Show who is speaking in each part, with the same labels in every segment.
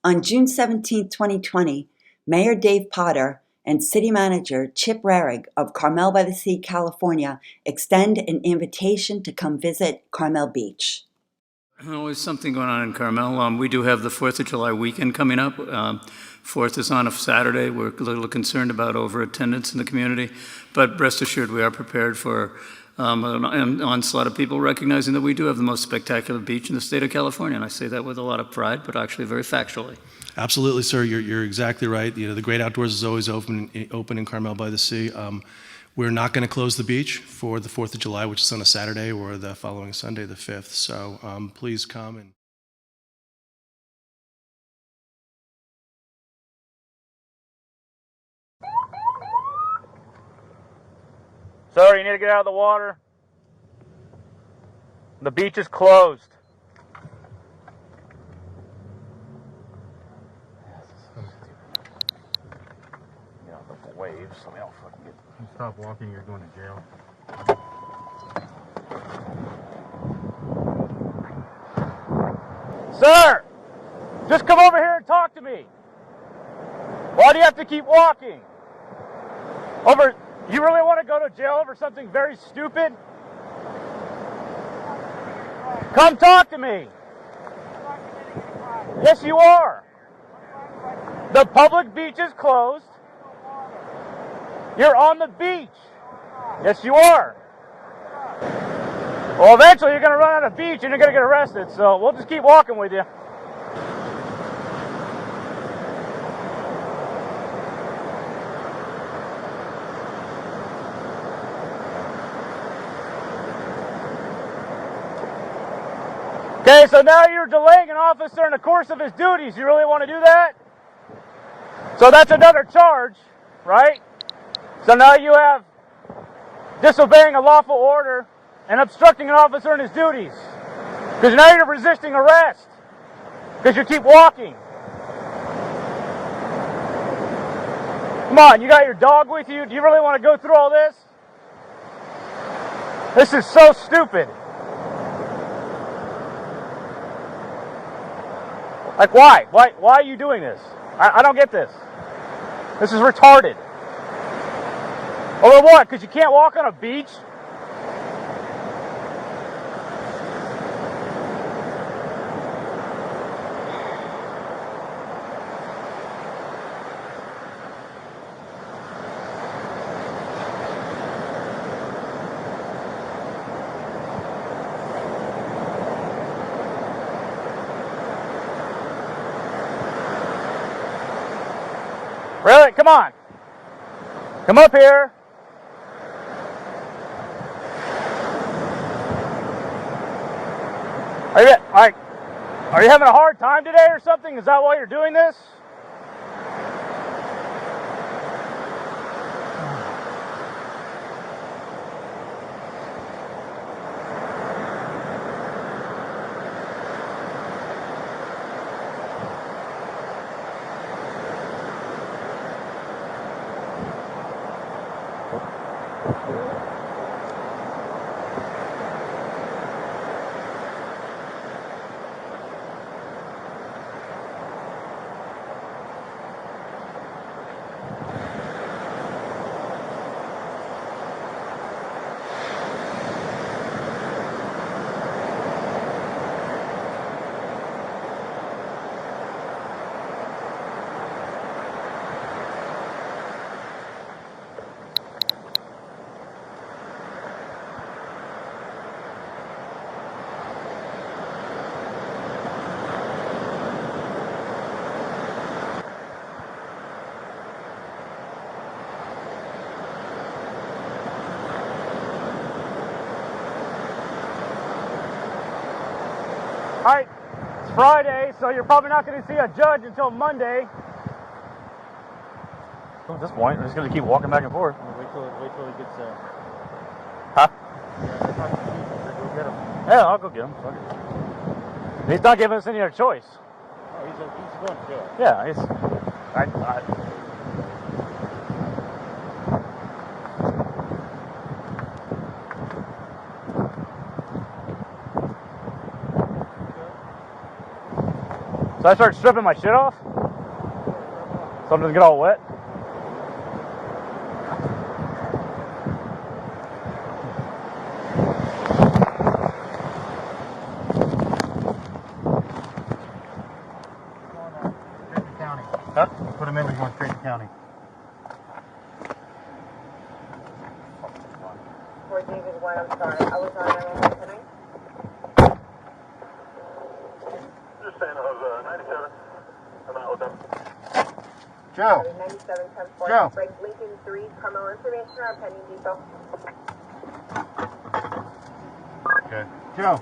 Speaker 1: On June 17, 2020, Mayor Dave Potter and City Manager Chip Rarig of Carmel by the Sea, California, extend an invitation to come visit Carmel Beach.
Speaker 2: Always something going on in Carmel. We do have the 4th of July weekend coming up. 4th is on a Saturday. We're a little concerned about over-attendance in the community, but rest assured we are prepared for an onslaught of people, recognizing that we do have the most spectacular beach in the state of California, and I say that with a lot of pride, but actually very factually.
Speaker 3: Absolutely, sir. You're exactly right. The great outdoors is always open in Carmel by the Sea. We're not going to close the beach for the 4th of July, which is on a Saturday, or the following Sunday, the 5th. So please come and.
Speaker 4: Sir, you need to get out of the water. The beach is closed. Yeah, the waves. I mean, I'll fucking get.
Speaker 5: You stop walking, you're going to jail.
Speaker 4: Sir! Just come over here and talk to me. Why do you have to keep walking? You really want to go to jail over something very stupid? Come talk to me. Yes, you are. The public beach is closed. You're on the beach. Yes, you are. Well, eventually you're going to run out of beach and you're going to get arrested, so we'll just keep walking with you. Okay, so now you're delaying an officer in the course of his duties. You really want to do that? So that's another charge, right? So now you have disobeying a lawful order and obstructing an officer in his duties. Because now you're resisting arrest. Because you keep walking. Come on, you got your dog with you? Do you really want to go through all this? This is so stupid. Like, why? Why are you doing this? I don't get this. This is retarded. Over what? Because you can't walk on a beach? Really? Come on. Come up here. Are you having a hard time today or something? Is that why you're doing this? Alright, it's Friday, so you're probably not going to see a judge until Monday. At this point, we're just going to keep walking back and forth.
Speaker 5: Wait till he gets
Speaker 4: Huh?
Speaker 5: Go get him.
Speaker 4: Yeah, I'll go get him. Fuck it. He's not giving us any other choice.
Speaker 5: Oh, he's going to jail.
Speaker 4: Yeah, So I start stripping my shit off. So it doesn't get all wet.
Speaker 5: Straight to county.
Speaker 4: Huh?
Speaker 5: Put them in, we're going straight to county.
Speaker 6: Fort David 1, I'm sorry. I was on 911
Speaker 7: Just saying, I was 97. I'm out with them.
Speaker 5: Joe.
Speaker 6: 97 10
Speaker 5: Joe.
Speaker 6: Break Lincoln 3, Carmel information on pending depot.
Speaker 5: Okay. Joe.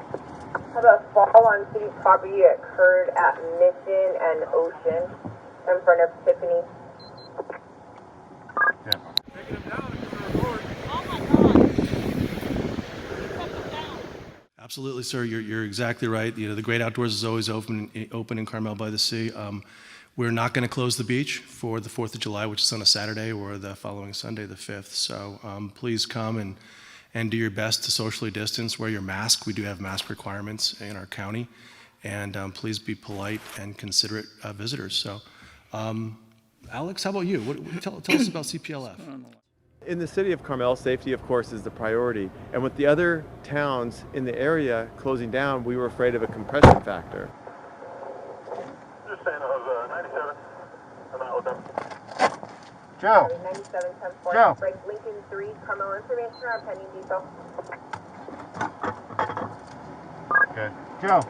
Speaker 6: How about fall on city property occurred at Mission and Ocean in front of Tiffany.
Speaker 5: Yeah.
Speaker 3: Absolutely, sir. You're exactly right. You know, the great outdoors is always open in Carmel by the Sea. We're not going to close the beach for the 4th of July, which is on a Saturday, or the following Sunday, the 5th. So please come and do your best to socially distance. Wear your mask. We do have mask requirements in our county. And please be polite and considerate visitors. So, Alex, how about you? Tell us about CPLF.
Speaker 8: In the city of Carmel, safety, of course, is the priority. And with the other towns in the area closing down, we were afraid of a compression factor.
Speaker 7: Just saying, I was 97. I'm out with them.
Speaker 5: Joe.
Speaker 6: 97 10
Speaker 5: Joe.
Speaker 6: Break Lincoln 3, Carmel information on pending depot.
Speaker 5: Okay. Joe.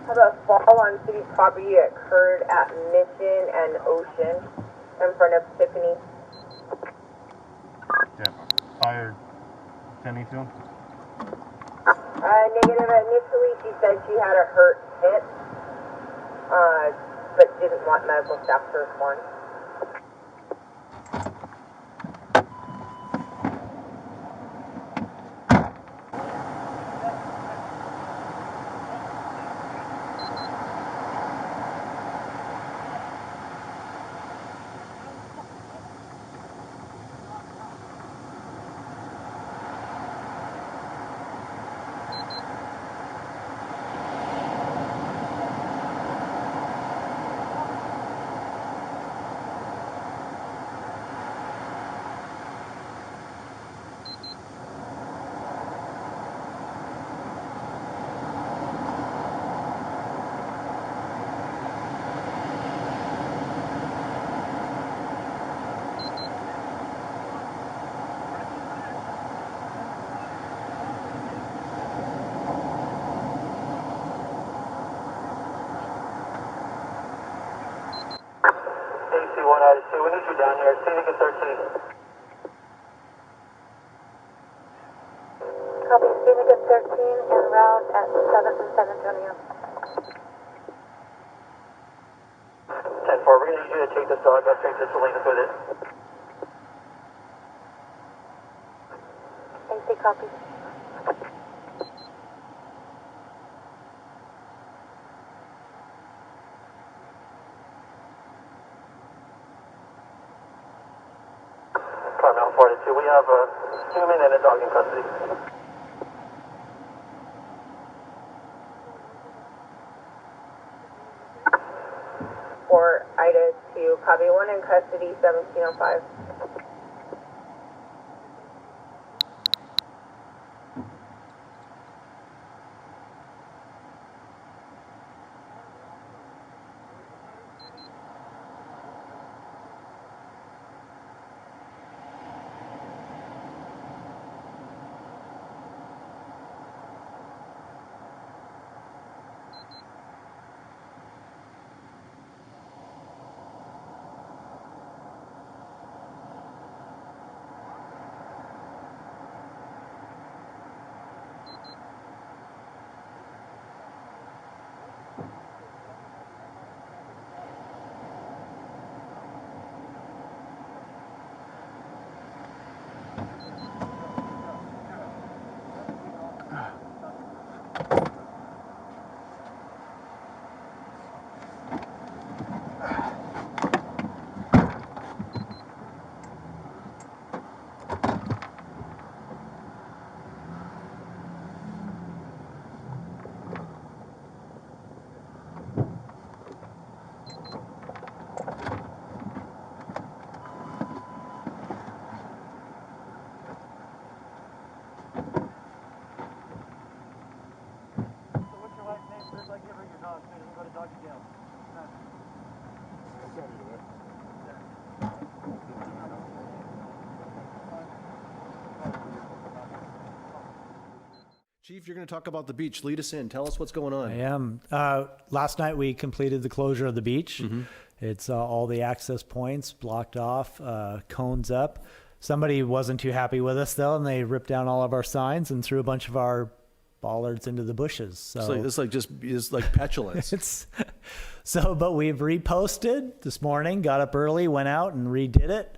Speaker 6: How about fall on city property occurred at Mission and Ocean in front of Tiffany.
Speaker 5: Yeah. Fire attending to him.
Speaker 6: Negative. Initially, she said she had a hurt hip, but didn't want medical staff to respond.
Speaker 7: AC1 out of 2. We need you down here. Scenic at 13.
Speaker 6: Copy, Scenic at 13 and route at 7th and San Antonio.
Speaker 7: 10-4. We're going to need you to take this dog up straight to Salinas with it.
Speaker 6: AC copy.
Speaker 7: Carmel 4 to 2. We have a human and a dog in custody.
Speaker 6: For Ida 2, copy 1 in custody, 1705.
Speaker 3: Chief, you're going to talk about the beach. Lead us in. Tell us what's going on.
Speaker 9: I am. Last night we completed the closure of the beach. It's all the access points blocked off, cones up. Somebody wasn't too happy with us though, and they ripped down all of our signs and threw a bunch of our bollards into the bushes. So
Speaker 3: It's like petulance.
Speaker 9: but we've reposted this morning, got up early, went out and redid it.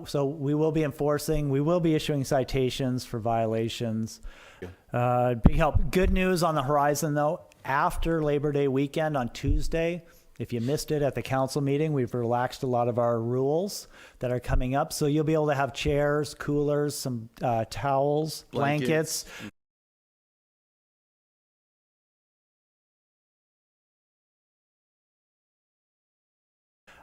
Speaker 9: So we will be enforcing, we will be issuing citations for violations. Big help. Good news on the horizon though, after Labor Day weekend on Tuesday, if you missed it at the council meeting, we've relaxed a lot of our rules that are coming up. So you'll be able to have chairs, coolers, some towels, blankets.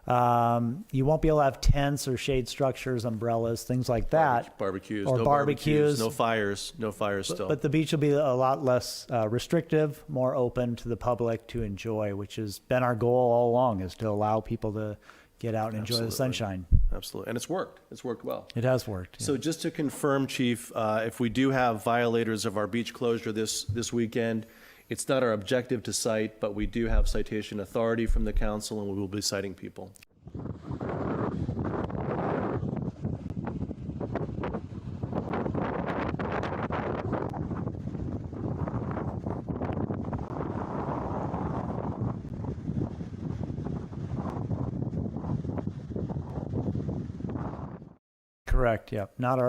Speaker 9: You won't be able to have tents or shade structures, umbrellas, things like that.
Speaker 3: Barbecues.
Speaker 9: Or
Speaker 3: No
Speaker 9: barbecues.
Speaker 3: No fires. No fires still.
Speaker 9: But the beach will be a lot less restrictive, more open to the public to enjoy, which has been our goal all along, is to allow people to get out and enjoy the sunshine.
Speaker 3: Absolutely. And it's worked. It's worked well.
Speaker 9: It has worked. Yeah.
Speaker 3: So just to confirm, Chief, if we do have violators of our beach closure this weekend, it's not our objective to cite, but we do have citation authority from the council, and we will be citing people.
Speaker 9: Correct. Yep. Not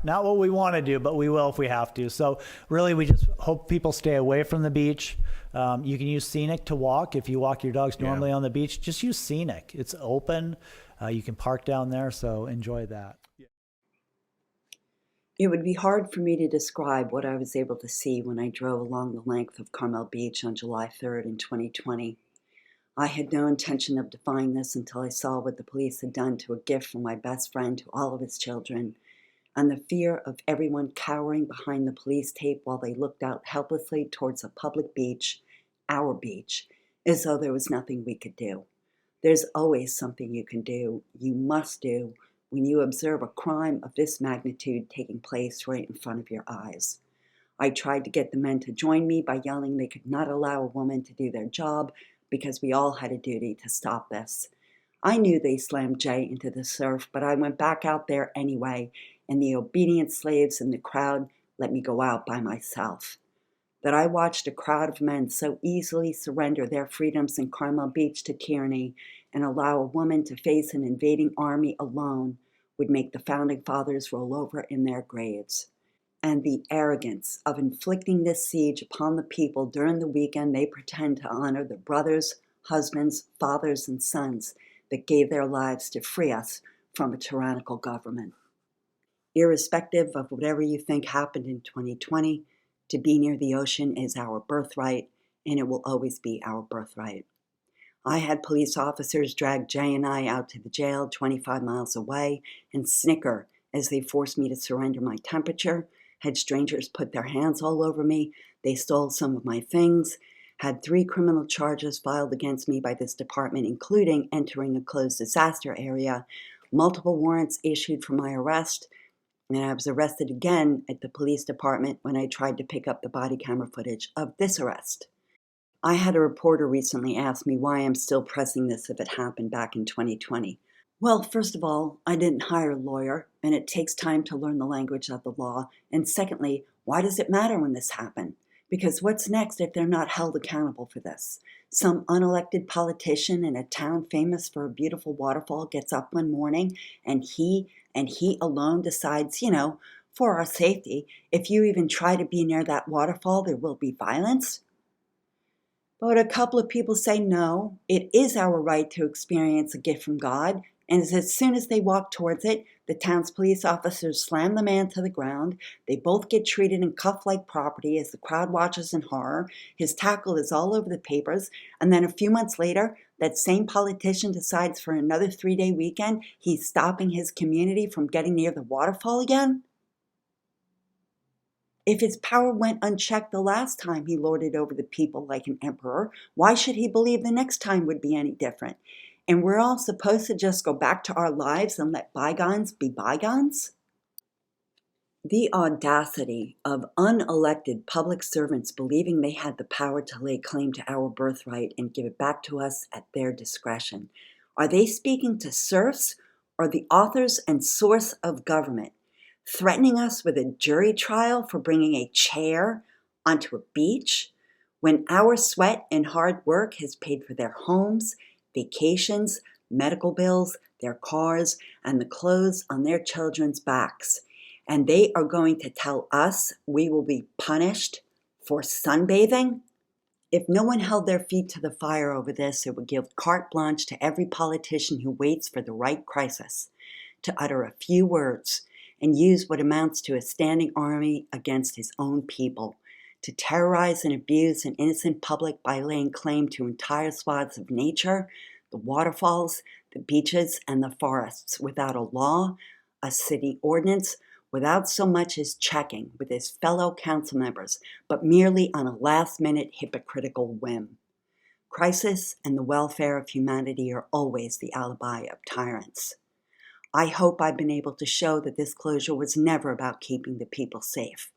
Speaker 9: what we want to do, but we will if we have to. So really, we just hope people stay away from the beach. You can use Scenic to walk. If you walk your dogs normally on the beach, just use Scenic. It's open. You can park down there. So enjoy that.
Speaker 1: It would be hard for me to describe what I was able to see when I drove along the length of Carmel Beach on July 3rd in 2020. I had no intention of defying this until I saw what the police had done to a gift from my best friend to all of his children, and the fear of everyone cowering behind the police tape while they looked out helplessly towards a public beach, our beach, as though there was nothing we could do. There's always something you can do, you must do, when you observe a crime of this magnitude taking place right in front of your eyes. I tried to get the men to join me by yelling they could not allow a woman to do their job because we all had a duty to stop this. I knew they slammed Jay into the surf, but I went back out there anyway, and the obedient slaves in the crowd let me go out by myself. That I watched a crowd of men so easily surrender their freedoms in Carmel Beach to tyranny and allow a woman to face an invading army alone would make the founding fathers roll over in their graves. And the arrogance of inflicting this siege upon the people during the weekend they pretend to honor the brothers, husbands, fathers, and sons that gave their lives to free us from a tyrannical government. Irrespective of whatever you think happened in 2020, to be near the ocean is our birthright, and it will always be our birthright. I had police officers drag Jay and I out to the jail 25 miles away and snicker as they forced me to surrender my temperature, had strangers put their hands all over me, they stole some of my things, had 3 criminal charges filed against me by this department, including entering a closed disaster area, multiple warrants issued for my arrest, and I was arrested again at the police department when I tried to pick up the body camera footage of this arrest. I had a reporter recently ask me why I'm still pressing this if it happened back in 2020. Well, first of all, I didn't hire a lawyer, and it takes time to learn the language of the law. And secondly, why does it matter when this happened? Because what's next if they're not held accountable for this? Some unelected politician in a town famous for a beautiful waterfall gets up one morning and he alone decides, for our safety, if you even try to be near that waterfall, there will be violence. But a couple of people say, no, it is our right to experience a gift from God. And as soon as they walk towards it, the town's police officers slam the man to the ground. They both get treated and cuffed like property as the crowd watches in horror. His tackle is all over the papers. And then a few months later, that same politician decides for another 3-day weekend, he's stopping his community from getting near the waterfall again. If his power went unchecked the last time he lorded over the people like an emperor, why should he believe the next time would be any different? And we're all supposed to just go back to our lives and let bygones be bygones? The audacity of unelected public servants believing they had the power to lay claim to our birthright and give it back to us at their discretion. Are they speaking to serfs or the authors and source of government, threatening us with a jury trial for bringing a chair onto a beach when our sweat and hard work has paid for their homes, vacations, medical bills, their cars, and the clothes on their children's backs? And they are going to tell us we will be punished for sunbathing? If no one held their feet to the fire over this, it would give carte blanche to every politician who waits for the right crisis to utter a few words and use what amounts to a standing army against his own people, to terrorize and abuse an innocent public by laying claim to entire swaths of nature, the waterfalls, the beaches, and the forests without a law, a city ordinance, without so much as checking with his fellow council members, but merely on a last-minute hypocritical whim. Crisis and the welfare of humanity are always the alibi of tyrants. I hope I've been able to show that this closure was never about keeping the people safe,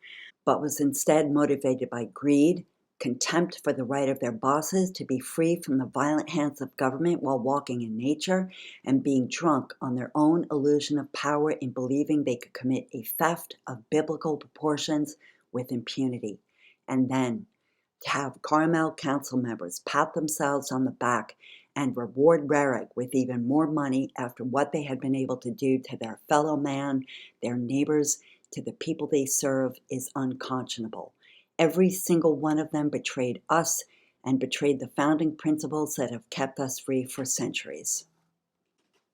Speaker 1: but was instead motivated by greed, contempt for the right of their bosses to be free from the violent hands of government while walking in nature, and being drunk on their own illusion of power in believing they could commit a theft of biblical proportions with impunity. And then to have Carmel council members pat themselves on the back and reward Rarick with even more money after what they had been able to do to their fellow man, their neighbors, to the people they serve is unconscionable. Every single one of them betrayed us and betrayed the founding principles that have kept us free for centuries.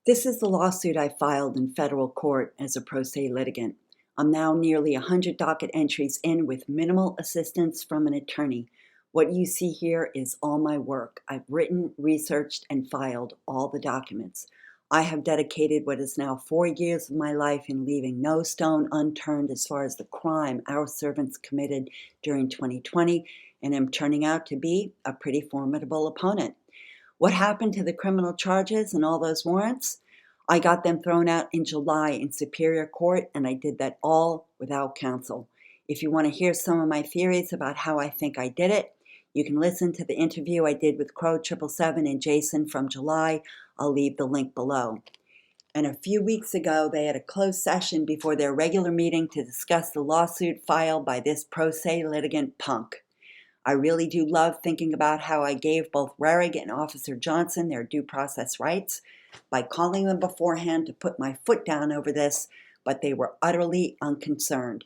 Speaker 1: This is the lawsuit I filed in federal court as a pro se litigant. I'm now nearly 100 docket entries in with minimal assistance from an attorney. What you see here is all my work. I've written, researched, and filed all the documents. I have dedicated what is now 4 years of my life in leaving no stone unturned as far as the crime our servants committed during 2020, and am turning out to be a pretty formidable opponent. What happened to the criminal charges and all those warrants? I got them thrown out in July in Superior Court, and I did that all without counsel. If you want to hear some of my theories about how I think I did it, you can listen to the interview I did with Crow 777 and Jason from July. I'll leave the link below. And a few weeks ago, they had a closed session before their regular meeting to discuss the lawsuit filed by this pro se litigant punk. I really do love thinking about how I gave both Rarick and Officer Johnson their due process rights by calling them beforehand to put my foot down over this, but they were utterly unconcerned.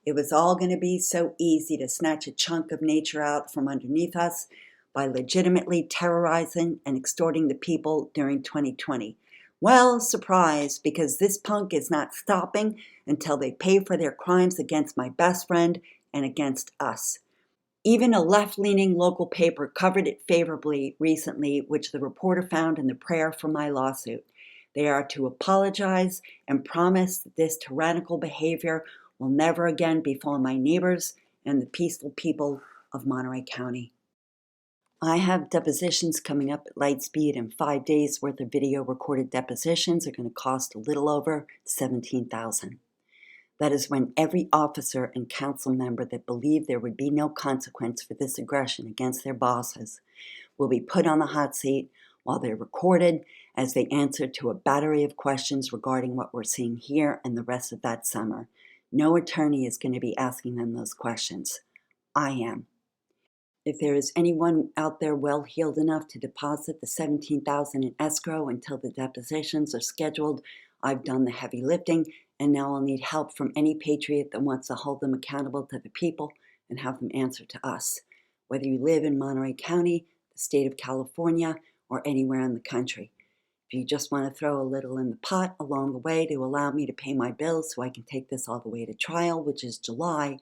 Speaker 1: It was all going to be so easy to snatch a chunk of nature out from underneath us by legitimately terrorizing and extorting the people during 2020. Well, surprise, because this punk is not stopping until they pay for their crimes against my best friend and against us. Even a left-leaning local paper covered it favorably recently, which the reporter found in the prayer for my lawsuit. They are to apologize and promise that this tyrannical behavior will never again befall my neighbors and the peaceful people of Monterey County. I have depositions coming up at light speed, and 5 days worth of video recorded depositions are going to cost a little over $17,000. That is when every officer and council member that believed there would be no consequence for this aggression against their bosses will be put on the hot seat while they're recorded as they answer to a battery of questions regarding what we're seeing here and the rest of that summer. No attorney is going to be asking them those questions. I am. If there is anyone out there well-heeled enough to deposit the $17,000 in escrow until the depositions are scheduled, I've done the heavy lifting, and now I'll need help from any patriot that wants to hold them accountable to the people and have them answer to us, whether you live in Monterey County, the state of California, or anywhere in the country. If you just want to throw a little in the pot along the way to allow me to pay my bills so I can take this all the way to trial, which is July,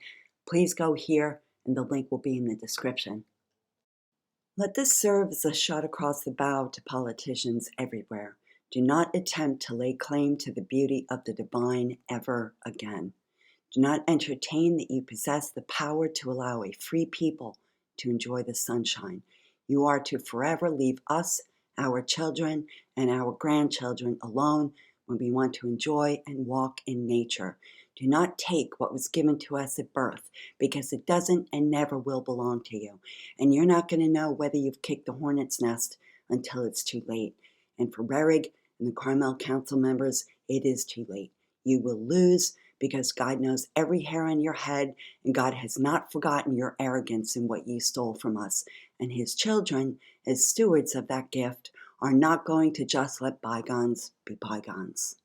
Speaker 1: please go here, and the link will be in the description. Let this serve as a shot across the bow to politicians everywhere. Do not attempt to lay claim to the beauty of the divine ever again. Do not entertain that you possess the power to allow a free people to enjoy the sunshine. You are to forever leave us, our children, and our grandchildren alone when we want to enjoy and walk in nature. Do not take what was given to us at birth, because it doesn't and never will belong to you. And you're not going to know whether you've kicked the hornet's nest until it's too late. And for Rerig and the Carmel Council members, it is too late. You will lose, because God knows every hair on your head, and God has not forgotten your arrogance in what you stole from us. And his children, as stewards of that gift, are not going to just let bygones be bygones.